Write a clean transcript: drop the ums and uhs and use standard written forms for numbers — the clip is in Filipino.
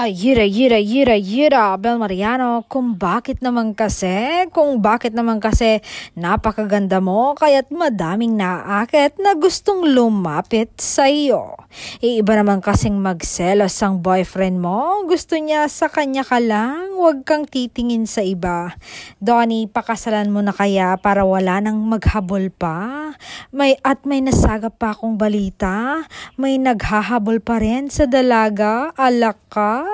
Yira, Bel Mariano, kung bakit naman kasi napakaganda mo kaya't madaming naakit na gustong lumapit sa iyo. Iba naman kasing magselos ang boyfriend mo, gusto niya sa kanya ka lang, huwag kang titingin sa iba. Donnie, pakasalan mo na kaya para wala nang maghabol pa? May nasagap pa akong balita, may naghahabol pa rin sa dalaga, alak ka.